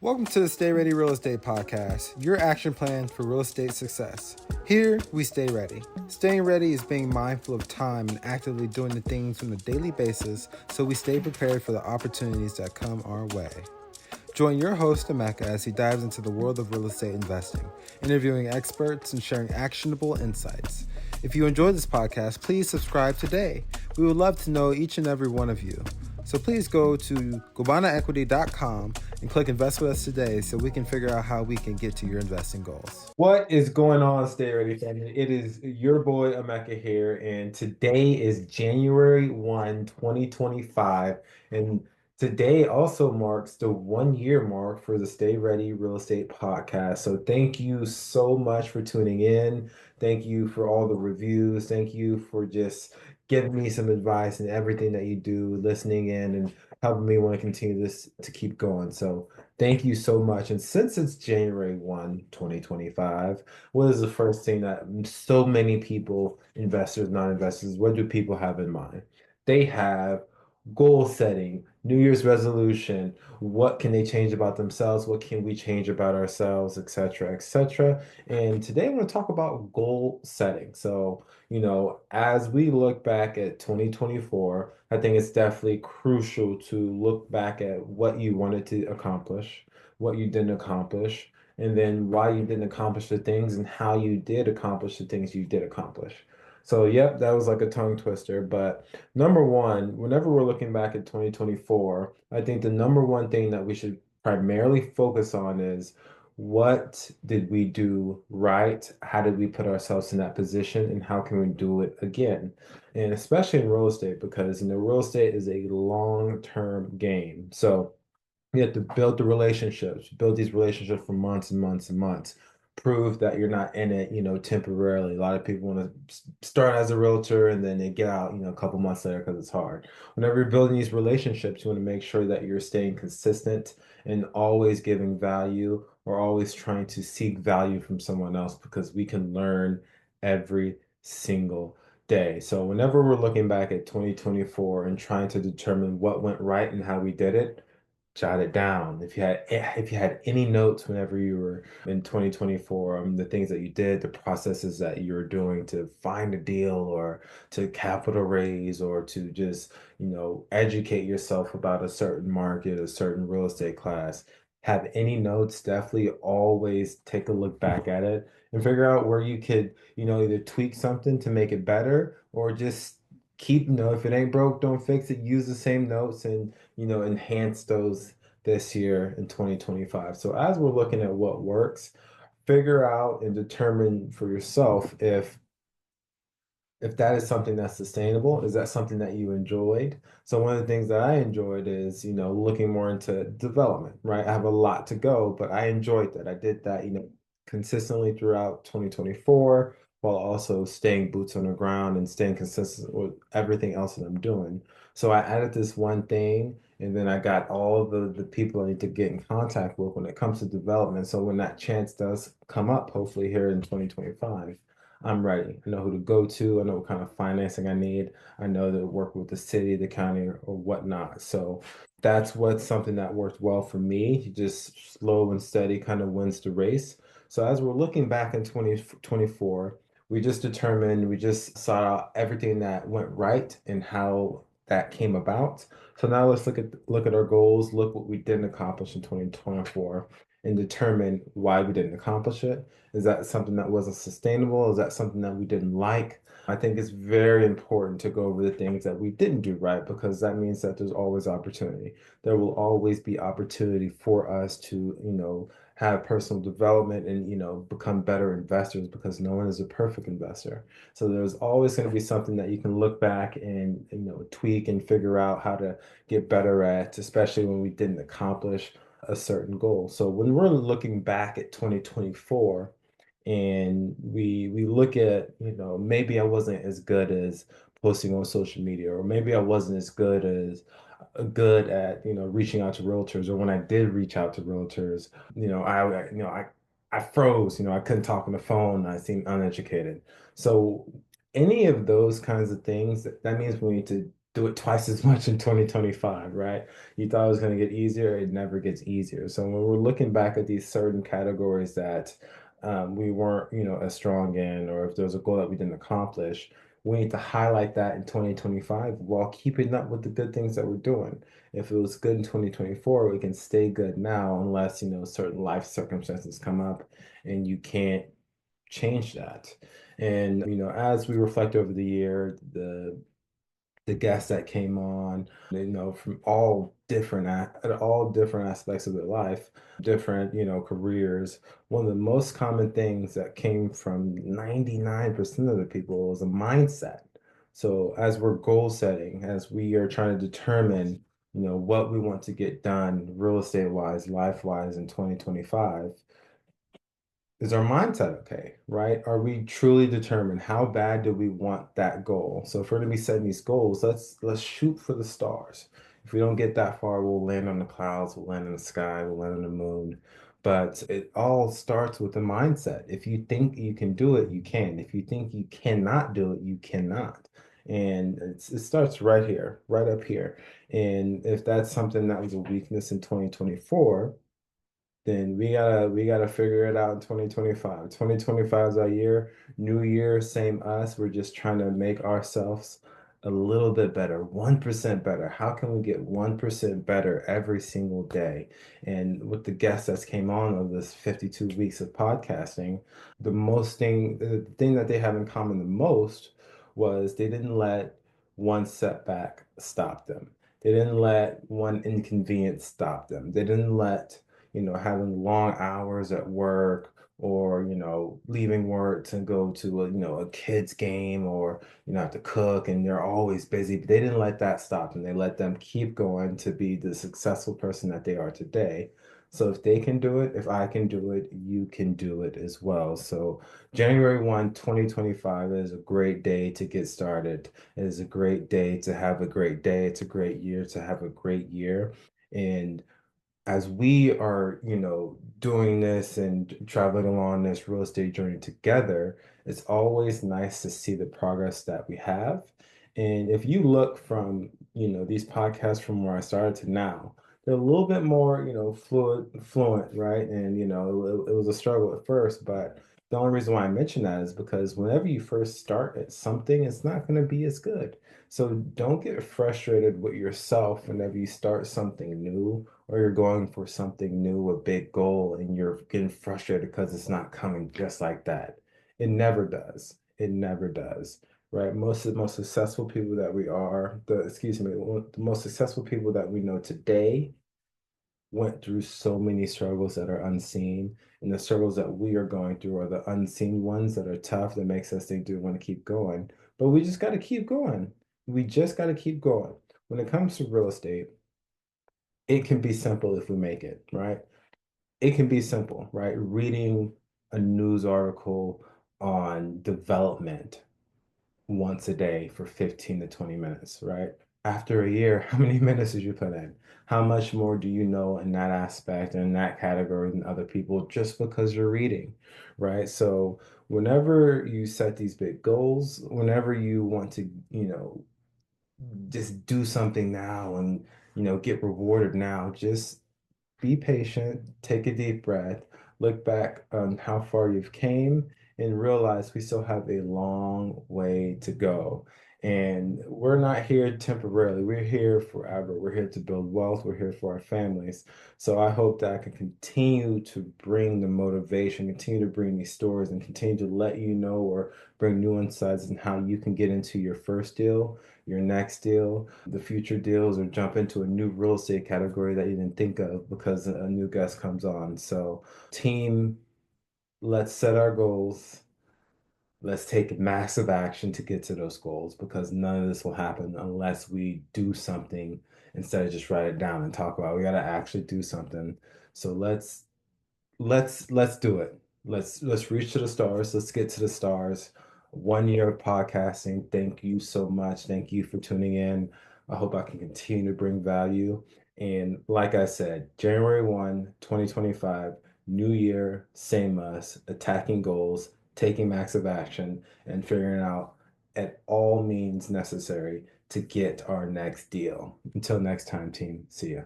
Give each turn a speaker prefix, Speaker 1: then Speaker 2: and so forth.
Speaker 1: Welcome to the Stay Ready Real Estate Podcast, your action plan for real estate success. Here, we stay ready. Staying ready is being mindful of time and actively doing the things on a daily basis so we stay prepared for the opportunities that come our way. Join your host, Emeka, as he dives into the world of real estate investing, interviewing experts and sharing actionable insights. If you enjoyed this podcast, please subscribe today. We would love to know each and every one of you. So please go to GogbonnaEquity.com and click Invest with us today so we can figure out how we can get to your investing goals. What is going on, Stay Ready family? It is your boy Emeka here, and today is January 1, 2025. And today also marks the 1 year mark for the Stay Ready Real Estate Podcast. So thank you so much for tuning in. Thank you for all the reviews. Thank you for just giving me some advice and everything that you do, listening in and helping me want to continue this to keep going. So thank you so much. And since it's January 1, 2025, what is the first thing that so many people, investors, non-investors, what do people have in mind? They have goal setting, New Year's resolution, what can they change about themselves, what can we change about ourselves, etc., etc. And today I'm going to talk about goal setting. So, as we look back at 2024, I think it's definitely crucial to look back at what you wanted to accomplish, what you didn't accomplish, and then why you didn't accomplish the things and how you did accomplish the things you did accomplish. So, yep, that was like a tongue twister, but number one, whenever we're looking back at 2024, I think the number one thing that we should primarily focus on is what did we do right? How did we put ourselves in that position? And how can we do it again? And especially in real estate, because real estate is a long-term game. So you have to build the relationships, build these relationships for months and months and months. Prove that you're not in it, temporarily. A lot of people want to start as a realtor and then they get out, a couple months later because it's hard. Whenever you're building these relationships, you want to make sure that you're staying consistent and always giving value or always trying to seek value from someone else because we can learn every single day. So whenever we're looking back at 2024 and trying to determine what went right and how we did it, jot it down. If you had any notes whenever you were in 2024, the things that you did, the processes that you were doing to find a deal or to capital raise or to just, educate yourself about a certain market, a certain real estate class, have any notes, definitely always take a look back at it and figure out where you could, either tweak something to make it better or just keep, if it ain't broke, don't fix it. Use the same notes and enhance those this year in 2025. So as we're looking at what works, figure out and determine for yourself if that is something that's sustainable. Is that something that you enjoyed? So one of the things that I enjoyed is, looking more into development, right? I have a lot to go, but I enjoyed that. I did that, consistently throughout 2024 while also staying boots on the ground and staying consistent with everything else that I'm doing. So I added this one thing and then I got all the people I need to get in contact with when it comes to development. So when that chance does come up, hopefully here in 2025, I'm ready. I know who to go to. I know what kind of financing I need. I know to work with the city, the county, or whatnot. So that's what's something that worked well for me. Just slow and steady kind of wins the race. So as we're looking back in 2024, we just saw out everything that went right and how that came about. So now let's look at our goals, look what we didn't accomplish in 2024, and determine why we didn't accomplish it. Is that something that wasn't sustainable? Is that something that we didn't like? I think it's very important to go over the things that we didn't do right because that means that there's always opportunity. There will always be opportunity for us to, have personal development and, become better investors because no one is a perfect investor. So there's always going to be something that you can look back and, tweak and figure out how to get better at, especially when we didn't accomplish a certain goal. So when we're looking back at 2024, and we look at, maybe I wasn't as good as posting on social media, or maybe I wasn't as good at, reaching out to realtors, or when I did reach out to realtors, I froze, I couldn't talk on the phone, I seemed uneducated. So any of those kinds of things, that means we need to
Speaker 2: do it twice as much in 2025, right? You thought it was going to get easier, it never gets easier. So when we're looking back at these certain categories that we weren't, as strong in, or if there was a goal that we didn't accomplish, we need to highlight that in 2025 while keeping up with the good things that we're doing. If it was good in 2024, we can stay good now unless, certain life circumstances come up and you can't change that. And, as we reflect over the year, the guests that came on, from all different aspects of their life, different, careers. One of the most common things that came from 99% of the people was a mindset. So as we're goal setting, as we are trying to determine, what we want to get done real estate wise, life wise in 2025, is our mindset okay, right? Are we truly determined? How bad do we want that goal? So if we're gonna be setting these goals, let's shoot for the stars. If we don't get that far, we'll land on the clouds, we'll land in the sky, we'll land on the moon. But it all starts with the mindset. If you think you can do it, you can. If you think you cannot do it, you cannot. And it starts right here, right up here. And if that's something that was a weakness in 2024, then we gotta figure it out in 2025. 2025 is our year. New year, same us. We're just trying to make ourselves a little bit better, 1% better. How can we get 1% better every single day? And with the guests that came on of this 52 weeks of podcasting, the thing that they have in common the most was they didn't let one setback stop them. They didn't let one inconvenience stop them. They didn't let having long hours at work or, leaving work to go to a kid's game or, have to cook and they're always busy. But they didn't let that stop them. They let them keep going to be the successful person that they are today. So if they can do it, if I can do it, you can do it as well. So January 1, 2025 is a great day to get started. It is a great day to have a great day. It's a great year to have a great year. And as we are, doing this and traveling along this real estate journey together, it's always nice to see the progress that we have. And if you look from, these podcasts from where I started to now, they're a little bit more, fluent, right? And, it was a struggle at first, but the only reason why I mention that is because whenever you first start at something, it's not going to be as good. So don't get frustrated with yourself whenever you start something new or you're going for something new, a big goal, and you're getting frustrated because it's not coming just like that. It never does. It never does. Right? Most of the most successful people that we are, the most successful people that we know today went through so many struggles that are unseen. And the struggles that we are going through are the unseen ones that are tough that makes us think, do we want to keep going? But we just got to keep going. We just got to keep going. When it comes to real estate, it can be simple if we make it, right? It can be simple, right? Reading a news article on development once a day for 15 to 20 minutes, right? After a year, how many minutes did you put in? How much more do you know in that aspect and in that category than other people just because you're reading, right? So whenever you set these big goals, whenever you want to, just do something now and, get rewarded now, just be patient, take a deep breath, look back on how far you've came, and realize we still have a long way to go. And we're not here temporarily. We're here forever. We're here to build wealth. We're here for our families. So I hope that I can continue to bring the motivation, continue to bring these stories, and continue to let you know or bring new insights on how you can get into your first deal, your next deal, the future deals, or jump into a new real estate category that you didn't think of because a new guest comes on. So, team, let's set our goals. Let's take massive action to get to those goals because none of this will happen unless we do something instead of just write it down and talk about it. We got to actually do something. So let's do it. Let's reach to the stars. Let's get to the stars. 1 year of podcasting. Thank you so much. Thank you for tuning in. I hope I can continue to bring value. And like I said, January 1, 2025, new year, same us, attacking goals, taking massive action, and figuring out at all means necessary to get our next deal. Until next time, team. See ya.